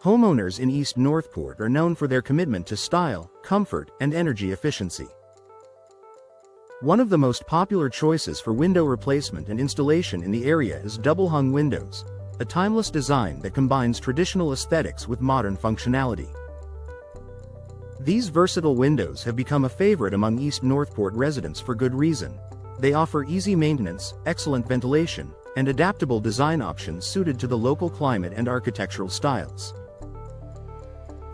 Homeowners in East Northport are known for their commitment to style, comfort, and energy efficiency. One of the most popular choices for window replacement and installation in the area is double-hung windows, a timeless design that combines traditional aesthetics with modern functionality. These versatile windows have become a favorite among East Northport residents for good reason. They offer easy maintenance, excellent ventilation, and adaptable design options suited to the local climate and architectural styles.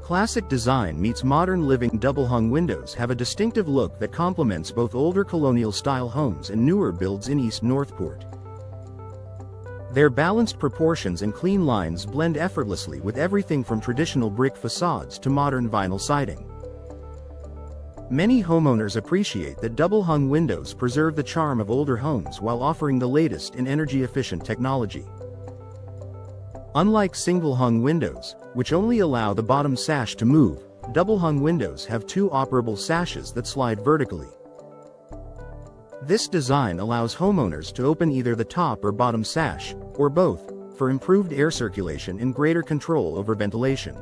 Classic design meets modern living. Double-hung windows have a distinctive look that complements both older colonial-style homes and newer builds in East Northport. Their balanced proportions and clean lines blend effortlessly with everything from traditional brick facades to modern vinyl siding. Many homeowners appreciate that double-hung windows preserve the charm of older homes while offering the latest in energy-efficient technology. Unlike single-hung windows, which only allow the bottom sash to move, double-hung windows have two operable sashes that slide vertically. This design allows homeowners to open either the top or bottom sash, or both, for improved air circulation and greater control over ventilation.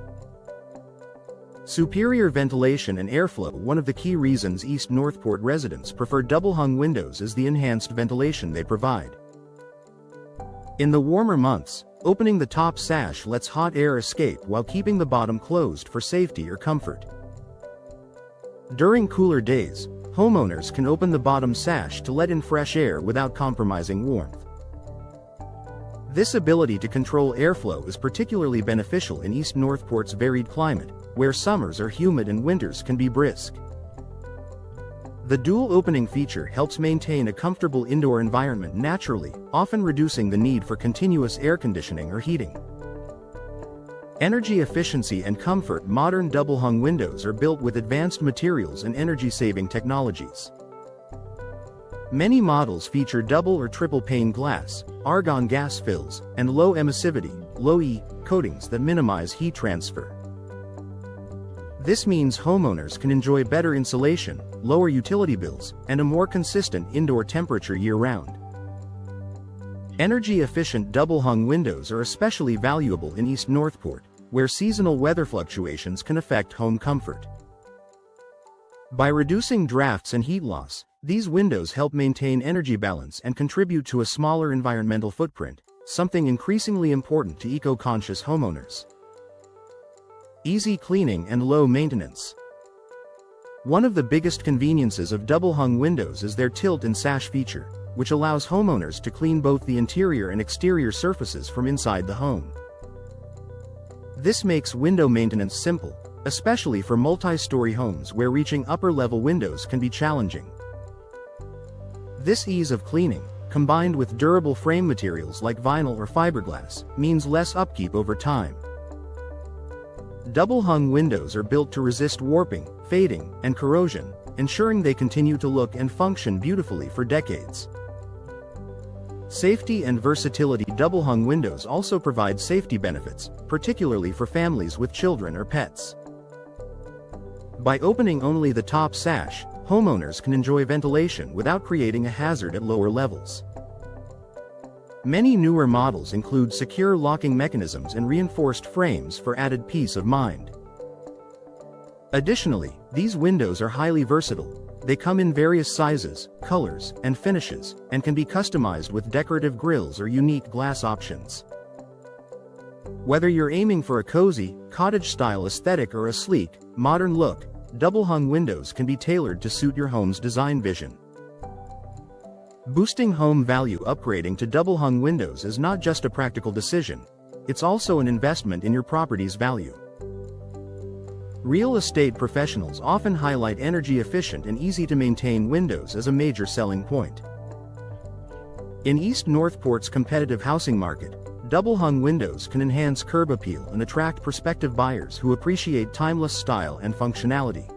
Superior ventilation and airflow. One of the key reasons East Northport residents prefer double-hung windows is the enhanced ventilation they provide. In the warmer months, opening the top sash lets hot air escape while keeping the bottom closed for safety or comfort. During cooler days, homeowners can open the bottom sash to let in fresh air without compromising warmth. This ability to control airflow is particularly beneficial in East Northport's varied climate, where summers are humid and winters can be brisk. The dual opening feature helps maintain a comfortable indoor environment naturally, often reducing the need for continuous air conditioning or heating. Energy efficiency and comfort. Modern double-hung windows are built with advanced materials and energy-saving technologies. Many models feature double or triple pane glass, argon gas fills, and low emissivity, low-E, coatings that minimize heat transfer. This means homeowners can enjoy better insulation, lower utility bills, and a more consistent indoor temperature year-round. Energy-efficient double-hung windows are especially valuable in East Northport, where seasonal weather fluctuations can affect home comfort. By reducing drafts and heat loss, these windows help maintain energy balance and contribute to a smaller environmental footprint, something increasingly important to eco-conscious homeowners. Easy cleaning and low maintenance. One of the biggest conveniences of double-hung windows is their tilt and sash feature, which allows homeowners to clean both the interior and exterior surfaces from inside the home. This makes window maintenance simple, especially for multi-story homes where reaching upper-level windows can be challenging. This ease of cleaning, combined with durable frame materials like vinyl or fiberglass, means less upkeep over time. Double-hung windows are built to resist warping, fading, and corrosion, ensuring they continue to look and function beautifully for decades. Safety and versatility. Double-hung windows also provide safety benefits, particularly for families with children or pets. By opening only the top sash, homeowners can enjoy ventilation without creating a hazard at lower levels. Many newer models include secure locking mechanisms and reinforced frames for added peace of mind. Additionally, these windows are highly versatile. They come in various sizes, colors, and finishes, and can be customized with decorative grills or unique glass options. Whether you're aiming for a cozy, cottage-style aesthetic or a sleek, modern look, double-hung windows can be tailored to suit your home's design vision. Boosting home value. Upgrading to double-hung windows is not just a practical decision, it's also an investment in your property's value. Real estate professionals often highlight energy-efficient and easy-to-maintain windows as a major selling point. In East Northport's competitive housing market, double-hung windows can enhance curb appeal and attract prospective buyers who appreciate timeless style and functionality.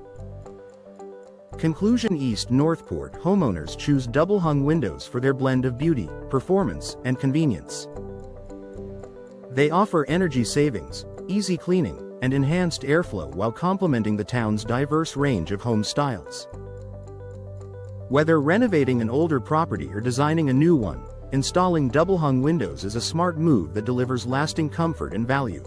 Conclusion. East Northport homeowners choose double-hung windows for their blend of beauty, performance, and convenience. They offer energy savings, easy cleaning, and enhanced airflow while complementing the town's diverse range of home styles. Whether renovating an older property or designing a new one, installing double-hung windows is a smart move that delivers lasting comfort and value.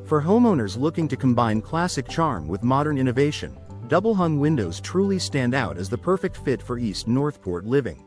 For homeowners looking to combine classic charm with modern innovation, double-hung windows truly stand out as the perfect fit for East Northport living.